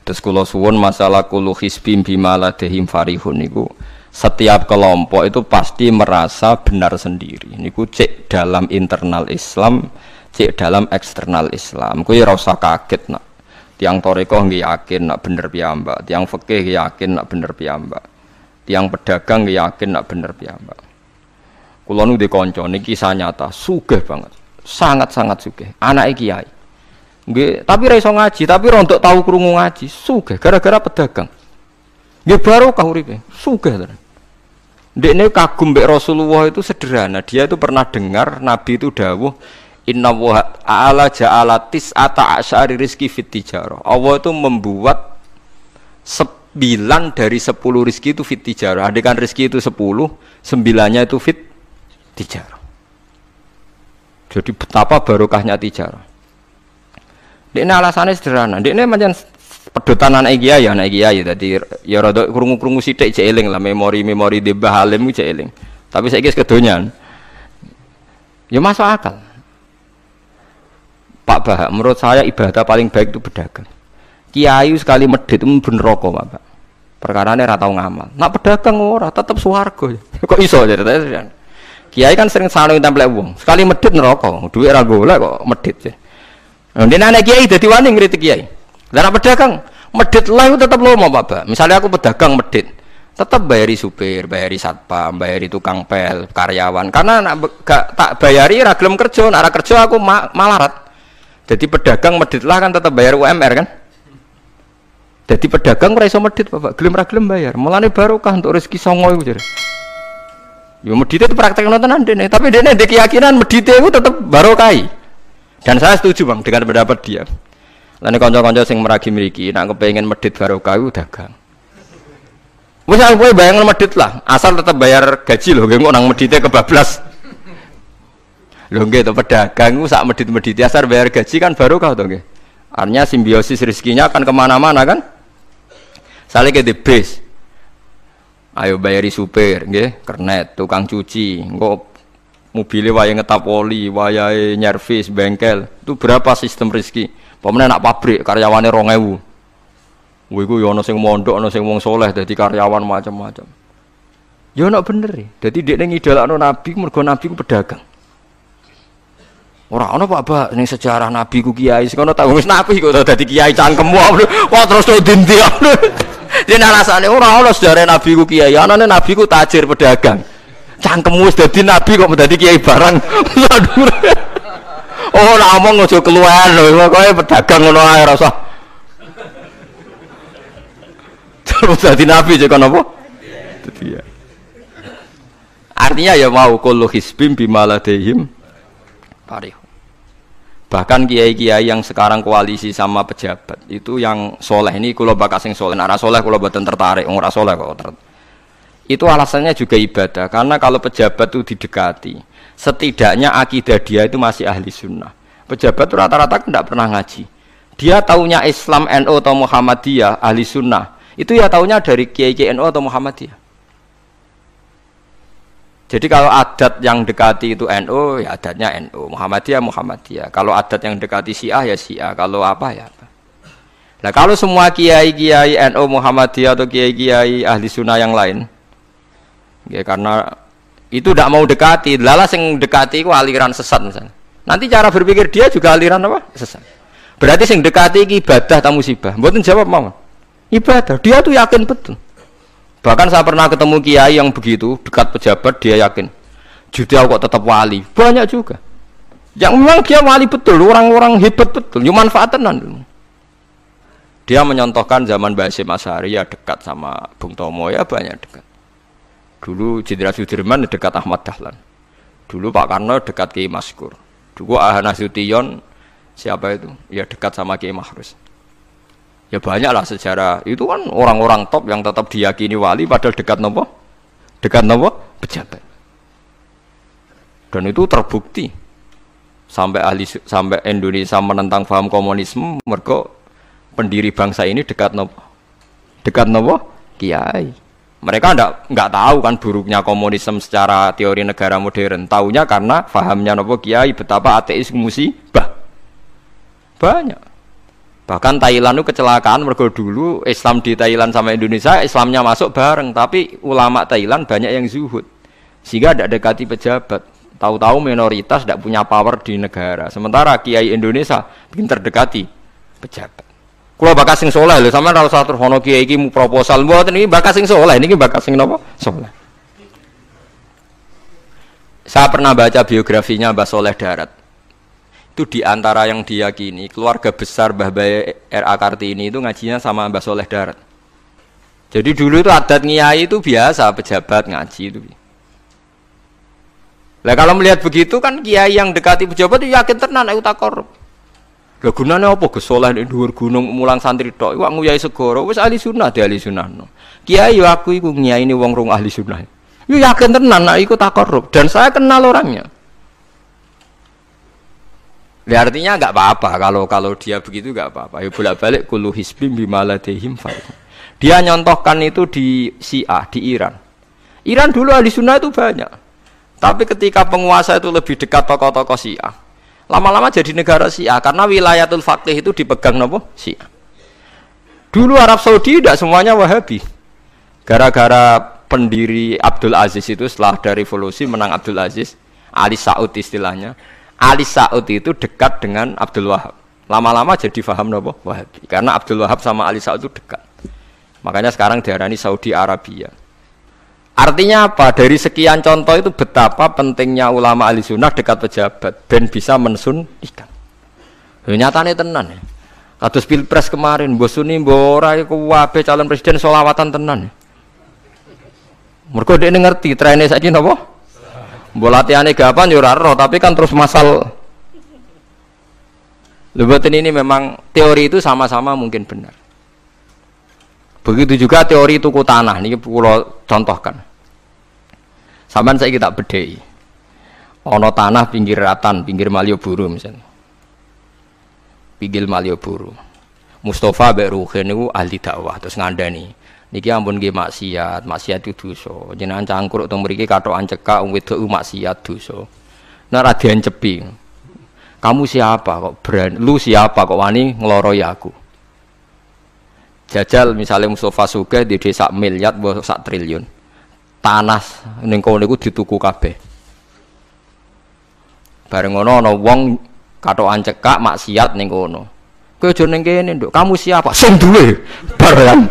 Terus kula suwun masalah kullu hizbin bima ladehim farihun niku setiap kelompok itu pasti merasa benar sendiri. Niku cek dalam internal Islam, cek dalam eksternal Islam. Kuwi ora usah kaget nak. Tiang toreko nggih yakin nak bener piyambak, tiang fikih yakin nak bener piyambak. Tiang pedagang nggih yakin nak bener piyambak. Kula nu di kanca niki kisah nyata, sugih banget. Sangat-sangat sugih. Anake kiai. Nggih, tapi ra iso ngaji, tapi rontok tahu krungu ngaji, sugih gara-gara pedagang. Nggih barokah uripe, sugih tenan. Ndekne kagum mbek Rasulullah itu sederhana, dia itu pernah dengar Nabi itu dawuh, "Inna wa ta'ala ja'ala tis'ata asyari rizki fit tijarah." Allah itu membuat 9 dari 10 rizki itu fit tijarah. Andaikan rizki itu 10, 9-nya itu fit tijarah. Jadi betapa barokahnya tijarah. Dekne alasannya sederhana. Dekne pancen pedotan anak kiai dadi ya rada krungu-krungu sithik jek eling lah memori-memori di Mbah Halim jek eling. Tapi saiki wis kedonyan. Ya masuk akal. Pak Bah, menurut saya ibadah paling baik itu berdagang. Kiai sekali medhit ben neraka, Pak. Perkarane ora tau ngamal. Nak pedagang ora tetep swarga. Kok iso ceritane? Kiai kan sering saling templek wong. Sekali medhit neraka, duwe ora golek kok medhit. Ndene anak kiai dadi wani ngritik kiai. Lah nek pedagang medhit lah itu tetep lomo, Pak. Misalnya aku pedagang medhit, tetep bayari supir, bayari satpam, bayari tukang pel, karyawan. Karena nek gak tak bayari ra gelem kerja, nek ora kerja aku malarat. Jadi pedagang medhit lah kan tetep bayar UMR kan? Jadi pedagang ora iso medhit, Bapak. Gelem ra gelem bayar. Mulane barokah untuk rezeki songo iku jare. Yo medhit itu praktekno tenan dene, tapi dene ndek keyakinan medhit itu tetep barokah. Dan saya setuju Bang dengan pendapat dia. Lan kanca-kanca sing meragi mriki nek kepengin medhit barokah iku dagang. Wis kowe bayang medhit lah, asal tetap bayar gaji lho, nggih nang medhite kebablas. Lho nggih to pedagang iku sak medhit-medhite asal bayar gaji kan barokah to nggih. Artinya simbiosis rezekinya akan kemana-mana kan. Sale ke the base. Ayo bayari supir nggih, kernet, tukang cuci, engko mobilnya waya ngetap oli, waya nyervis, bengkel, itu berapa sistem rezeki? Pemene nak pabrik karyawane 2000. Kuwi ku yo ana sing mondok, ana sing wong soleh dadi karyawan macam-macam. Yo ana bener e. Dadi dekne ngidolakno nabi mergo nabi ku pedagang. Ora ana Pak ning sejarah nabi ku kiai sing ana tak wis nabi kok dadi kiai cangkemmu. Wah terus to dindi. Dene alasane ora ana sejarah nabi ku kiai, anane nabi ku tajir pedagang. Cangkem wis dadi nabi kok dadi kiai barang. Oh, ora omong aja keluar lho, pokoke pedagang ngono ae ora usah. Terus dadi nabi cek napa? Dadi ya. Artinya ya mau kullu hizbin bima ladehim farih. Bahkan kiai-kiai yang sekarang koalisi sama pejabat itu yang soleh ini kula bakas sing soleh, nek ora soleh kula mboten tertarik, ora soleh kok. Itu alasannya juga ibadah, karena kalau pejabat itu didekati, setidaknya akidah dia itu masih ahli sunnah. Pejabat itu rata-rata tidak pernah ngaji. Dia taunya Islam NU atau Muhammadiyah, ahli sunnah. Itu ya taunya dari kiai-kiai NU atau Muhammadiyah. Jadi kalau adat yang dekati itu NU, ya adatnya NU. Muhammadiyah, Muhammadiyah. Kalau adat yang dekati Syiah, ya Syiah. Kalau apa, ya apa. Nah kalau semua kiai-kiai NU, Muhammadiyah atau kiai-kiai ahli sunnah yang lain, ya, karena itu tidak mau dekati, lala sing dekati itu aliran sesat misalnya. Nanti cara berpikir dia juga aliran apa? Sesat. Berarti sing dekati itu ibadah atau musibah? Mboten jawab mau. Ibadah. Dia tuh yakin betul. Bahkan saya pernah ketemu kiai yang begitu dekat pejabat, dia yakin. Judul kok tetap wali. Banyak juga. Yang memang dia wali betul, orang-orang hebat betul, cuma manfaatan. Dia menyontohkan zaman Mbah Hasyim Asy'ari ya dekat sama Bung Tomo ya banyak dekat. Dulu Jenderal Sudirman dekat Ahmad Dahlan. Dulu Pak Karno dekat Kiai Maskur. Dulu Nasution siapa itu? Ya dekat sama Kiai Mahrus. Ya banyaklah sejarah. Itu kan orang-orang top yang tetap diyakini wali padahal dekat nopo? Dekat nopo? Pejabat. Dan itu terbukti. Sampai Indonesia menentang paham komunisme, mergo pendiri bangsa ini dekat nopo? Dekat nopo? Kiai. Mereka enggak tahu kan buruknya komunisme secara teori negara modern. Taunya karena fahamnya nopo kiai betapa ateis musibah. Banyak. Bahkan Thailand itu kecelakaan mergo dulu Islam di Thailand sama Indonesia Islamnya masuk bareng, tapi ulama Thailand banyak yang zuhud sehingga tidak dekati pejabat. Tahu-tahu minoritas tidak punya power di negara. Sementara kiai Indonesia bikin terdekati pejabat. Kalau bakas sing soleh lho, sampean ora usah terus ono kiai iki mu proposal mboten iki bakas sing soleh, niki bakas sing napa? Soleh. Saya pernah baca biografinya Mbah Soleh Darat. Itu diantara yang diyakini keluarga besar Mbah Bae R.A. Kartini itu ngajinya sama Mbah Soleh Darat. Jadi dulu itu adat ngiyai itu biasa pejabat ngaji itu. Lah kalau melihat begitu kan kiai yang dekati pejabat itu yakin tenan aku tak korup. Lah gunane apa Gus Soleh ning dhuwur gunung mulang santri tok iku nguyai segara wis ahli sunnah de ahli sunnah. Kiai yo aku iku ngiyaini wong rong ahli sunnah. Yo yakin tenan nek iku tak korup dan saya kenal orangnya. Ya artinya enggak apa-apa kalau dia begitu enggak apa-apa. Ya bolak-balik kullu hisbim bima ladehim fa'il. Dia nyontohkan itu di Syiah di Iran. Iran dulu ahli sunnah itu banyak. Tapi ketika penguasa itu lebih dekat tokoh-tokoh Syiah, lama-lama jadi negara Syiah karena wilayatul faqih itu dipegang nopo Syiah. Dulu Arab Saudi tidak semuanya Wahabi. Gara-gara pendiri Abdul Aziz itu setelah dari revolusi menang Abdul Aziz, Ali Saud istilahnya. Ali Saud itu dekat dengan Abdul Wahab. Lama-lama jadi faham nopo Wahabi. Karena Abdul Wahab sama Ali Saud itu dekat. Makanya sekarang diarani Saudi Arabia. Artinya apa? Dari sekian contoh itu betapa pentingnya ulama ahli sunnah dekat pejabat dan bisa mensunnikan. Nyatane tenan ya. Kados pilpres kemarin, mbok suni mbok ora iku wae calon presiden selawatan tenan. Mergo dekne ngerti trene saiki napa? Mbok latihane gapan yo ora ero, tapi kan terus masal. Lebatin ini memang teori itu sama-sama mungkin benar. Begitu juga teori tuku tanah niki kula contohkan. Sampeyan saiki tak bedhei. Ana tanah pinggir Ratan, pinggir Malioboro misalnya. Pinggir Malioboro. Mustafa mbek Ruhin niku ahli dakwah terus ngandani. Niki ampun nggih maksiat itu dosa. Jenengan cangkruk teng mriki kathokan cekak wong wedok maksiat dosa. Nek ra diencepi. Kamu siapa kok berani? Lu siapa kok wani ngloroi aku? Jajal misalnya Mustafa sugih di desa miliar mbok sak triliun. Tanah ning kono niku dituku kabeh. Bareng ngono ana wong kathokan cekak maksiat ning kono. Kowe aja ning kene, Nduk. Kamu siapa? Sing duwe. Bareng.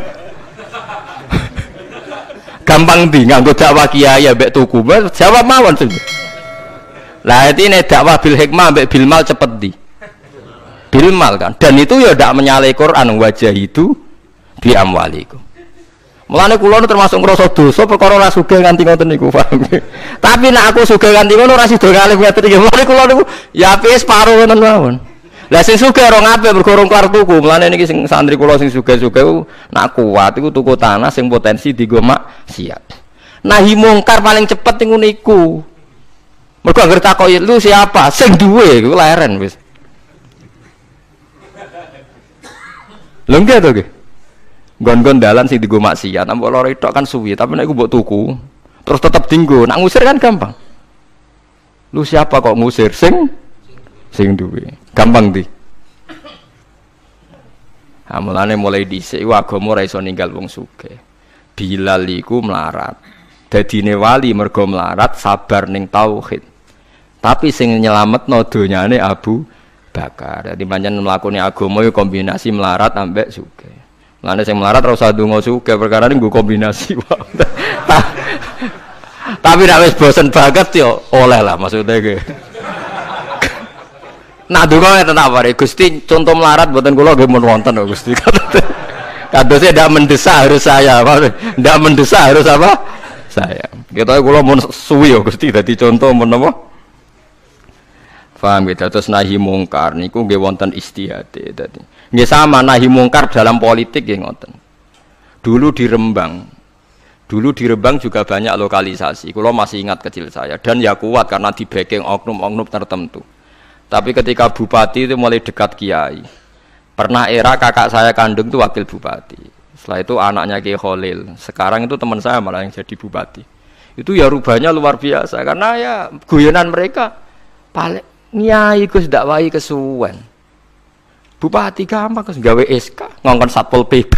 Gampang ndi nganggo dakwah kiai mbek tuku. Jawab mawon sing. Lah intine dakwah bil hikmah mbek bil mal cepet ndi? Bil mal kan. Dan itu ya ndak menyalahi Quran wajah itu bi amwalikum. Mulane kula nu termasuk ngrasa dosa perkara ora sugih nganti ngoten niku, paham. Tapi nek aku sugih nganti ngono ora sida ngalih ngoten iki. Mulane kula niku ya apik separo ngoten mawon. Lah sing sugih ora ngapik mergo ora kelar tuku. Mulane niki sing santri kula sing sugih-sugih nak kuat iku tuku tanah sing potensi dienggo maksiat. Nahi mungkar paling cepet niku niku. Mergo anggere takoki lu siapa? Sing duwe iku leren wis. Lho nggih to nggih. Gon-gon dalan sing dienggo maksiat, ambek loro tok kan suwi, tapi nek iku mbok tuku, terus tetep dienggo, nak ngusir kan gampang. Lu siapa kok ngusir? Sing duwe. Gampang di. Ha mulane mulai dhisik iku agama ora iso ninggal wong sugih. Bilal iku melarat. Dadine wali mergo melarat sabar ning tauhid. Tapi sing nyelametno donyane Abu Bakar. Dadi pancen mlakune agama iku kombinasi melarat ambek sugih. Mulane sing melarat ora usah ndonga sugih perkara nggo kombinasi wae. Tapi nek wis bosen banget yo oleh lah maksudnya ge. Nak donga ngeten apa rek Gusti contoh melarat mboten kula nggih mun wonten kok Gusti. Kadose ndak mendesak harus saya, ndak mendesak harus apa? Saya. Kita kula mun suwi yo Gusti dadi contoh mun apa? Paham gitu, terus nahi mungkar niku nggih wonten istihade dadi. Nggih sama nahi mungkar dalam politik nggih ngoten. Dulu di Rembang juga banyak lokalisasi. Kula masih ingat kecil saya dan ya kuat karena di backing oknum-oknum tertentu. Tapi ketika bupati itu mulai dekat kiai. Pernah era kakak saya kandung itu wakil bupati. Setelah itu anaknya Kiai Khalil. Sekarang itu teman saya malah yang jadi bupati. Itu ya rubahnya luar biasa karena ya guyonan mereka paling nyai Gus dakwahi kesuwen. Bupati gampang terus gawe SK ngongkon Satpol PP.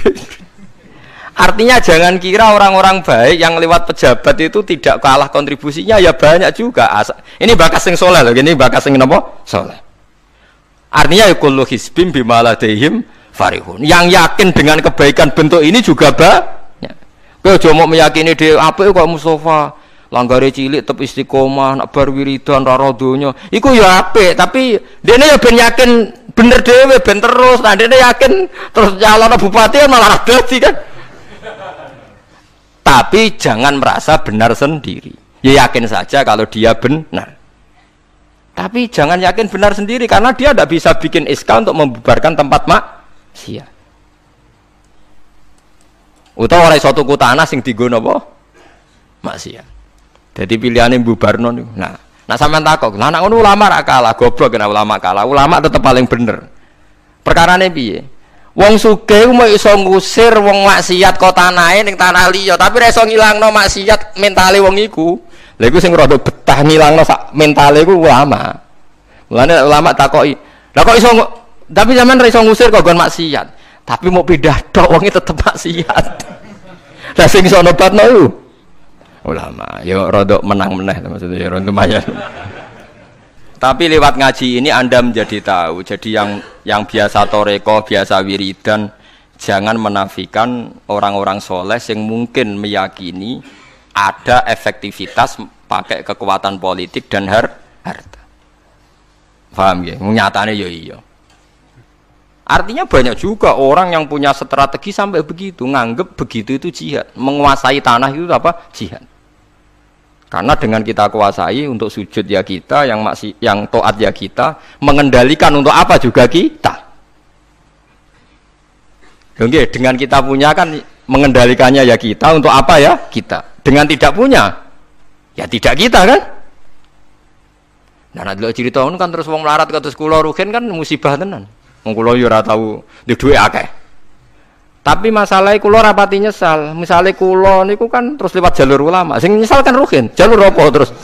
Artinya jangan kira orang-orang baik yang lewat pejabat itu tidak kalah kontribusinya, ya banyak juga. Ini bakas sing soleh loh, ini bakas sing napa? Soleh. Artinya kullu hisbim bima ladaihim farihun. Yang yakin dengan kebaikan bentuk ini juga banyak. Kowe aja mau meyakini dhewe apik kok Mustofa, langgare cilik tetep istiqomah, nak bar wiridan ra donya. Iku ya apik, tapi dene ya ben yakin bener dhewe ben terus. Nah dene yakin terus calon bupati malah dadi kan. Tapi jangan merasa benar sendiri. Ya yakin saja kalau dia benar. Tapi jangan yakin benar sendiri karena dia tidak bisa bikin SK untuk membubarkan tempat maksiat. Utawa ora iso tuku tanah sing dienggo napa? Maksiat. Jadi pilihannya bubarno niku. Nah sampean takok, lah nek ngono ulama ra kalah, goblok kena ulama kalah. Ulama tetap paling bener. Perkarane piye? Wong sugih mau iso ngusir wong maksiat kok tanahe ning tanah liya, tapi ra iso ngilangno maksiat mentale wong iku. Lha iku sing rada betah ngilangno sak mentale iku ulama. Mulane ulama takoki, "Lah kok iso tapi sampean ra iso ngusir kok nggon maksiat, tapi mau pindah tok wonge tetep maksiat." Lah sing iso nobatno iku ulama. Ya rada menang meneh maksudnya ya rada lumayan. Tapi lewat ngaji ini Anda menjadi tahu. Jadi yang biasa toreko, biasa wiridan, jangan menafikan orang-orang soleh yang mungkin meyakini ada efektivitas pakai kekuatan politik dan harta. Paham ya? Nyatanya ya iya. Artinya banyak juga orang yang punya strategi sampai begitu, nganggep begitu itu jihad, menguasai tanah itu apa? Jihad. Karena dengan kita kuasai untuk sujud ya kita, yang taat ya kita, mengendalikan untuk apa juga kita. Oke, dengan kita punya kan mengendalikannya ya kita, untuk apa ya kita. Dengan tidak punya, ya tidak kita kan. Nah, nanti cerita kan terus wong melarat kados kula rugen kan musibah tenan. Wong kula yo ora tau duwe akeh. Tapi masalahnya kulo rapati nyesal. Misalnya kulo niku kan terus lewat jalur ulama. Sing nyesal kan rugen. Jalur apa terus?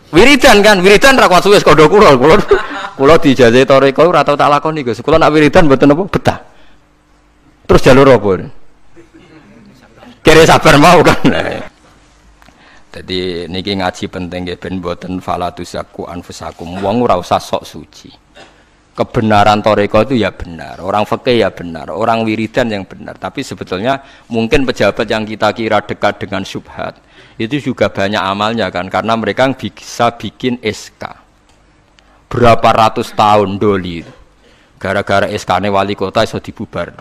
Wiridan kan, wiridan ra kuat suwes kodo kulo. Kulo dijajahi toreko ora tau tak lakoni Gus. Kulo nak wiridan mboten apa betah. Terus jalur apa? Kira sabar mau kan. Jadi niki ngaji penting nggih ben mboten falatusaku anfusakum. Wong ora usah sok suci. Kebenaran toreko itu ya benar, orang fikih ya benar, orang wiridan yang benar. Tapi sebetulnya mungkin pejabat yang kita kira dekat dengan syubhat itu juga banyak amalnya kan, karena mereka bisa bikin SK berapa ratus tahun doli gara-gara SK-ne wali kota iso dibubar.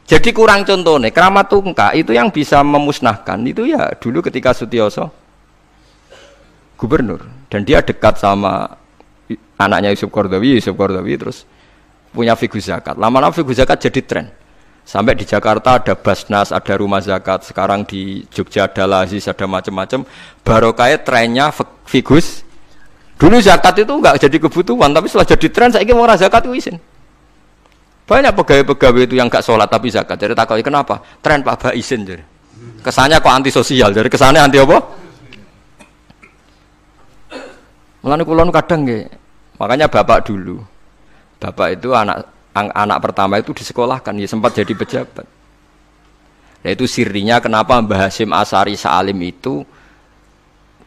Jadi kurang contohnya Kramat Tungkak itu yang bisa memusnahkan itu ya dulu ketika Sutioso gubernur dan dia dekat sama anaknya Yusuf Qaradawi terus punya figur zakat. Lama-lama figur zakat jadi tren. Sampai di Jakarta ada Basnas, ada rumah zakat. Sekarang di Jogja ada Lazis, ada macam-macam. Barokahnya trennya figus. Dulu zakat itu enggak jadi kebutuhan, tapi setelah jadi tren saya ingin orang zakat itu izin. Banyak pegawai-pegawai itu yang enggak sholat tapi zakat. Jadi takoi kenapa? Tren Pak Ba izin jadi. Kesannya kok antisosial. Jadi kesannya anti apa? Mulane kula kadang nggih. Makanya bapak dulu, bapak itu anak pertama itu disekolahkan, ya sempat jadi pejabat. Nah itu sirinya kenapa Mbah Hasyim Asari Salim itu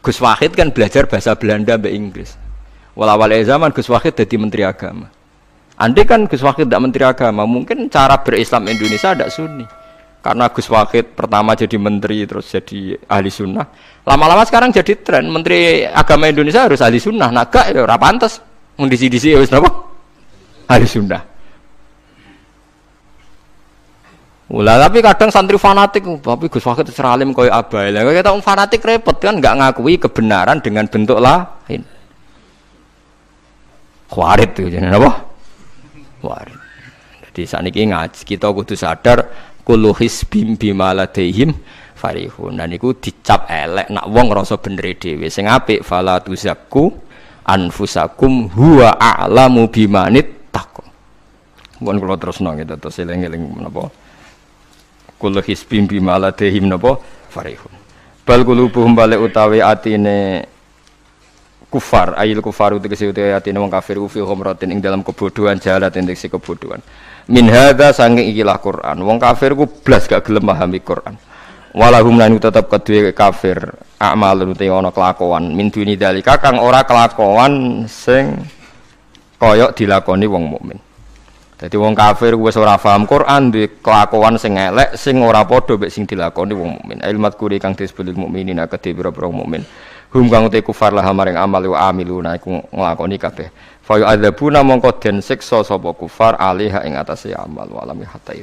Gus Wahid kan belajar bahasa Belanda mbek Inggris. Awal-awal zaman Gus Wahid jadi menteri agama. Andai kan Gus Wahid tidak menteri agama, mungkin cara berislam Indonesia tidak sunni. Karena Gus Wahid pertama jadi menteri terus jadi ahli sunnah. Lama-lama sekarang jadi tren menteri agama Indonesia harus ahli sunnah. Nah gak ya ora pantes. Mendisi-disi ya wis napa? Ahli sunnah. Ulah tapi kadang santri fanatik, tapi Gus Wahid seralim koyo abai. Lah kita fanatik repot kan enggak ngakui kebenaran dengan bentuk lain. Khawarit itu jenenge apa? Khawarit. Jadi saniki ngaji kita kudu sadar kullu hisbim bima ladaihim farihun. Dan iku dicap elek nak wong ngrasa bener dhewe. Sing apik fala tuzakku anfusakum huwa a'lamu bimanit taqwa. Mun kula terusno gitu terus eling-eling menapa. Kullu hisbim bima ladaihim napa farihun. Bal qulubuhum balik utawi atine kufar ayil kufaru tegese ayatine wong kafir fi ghamratin ing dalam kebodohan jalat indeks kebodohan min hadza sange ikilah Quran wong kafir ku blas gak gelem memahami Quran walahum lan tetep kedue kafir amalun te ana kelakuan min duni dalika kang ora kelakuan sing kaya dilakoni wong mukmin. Dadi wong kafir wis ora paham Quran duwe kelakuan sing elek sing ora padha mek sing dilakoni wong mukmin. Ilmat kuri kang disebut mukminin akeh pira-pira mukmin. Hum kang te kufar lah maring amal wa amiluna iku nglakoni kabeh. Fa yu'adzabuna mongko den siksa sapa kufar alih ing atase amal wa lam hatta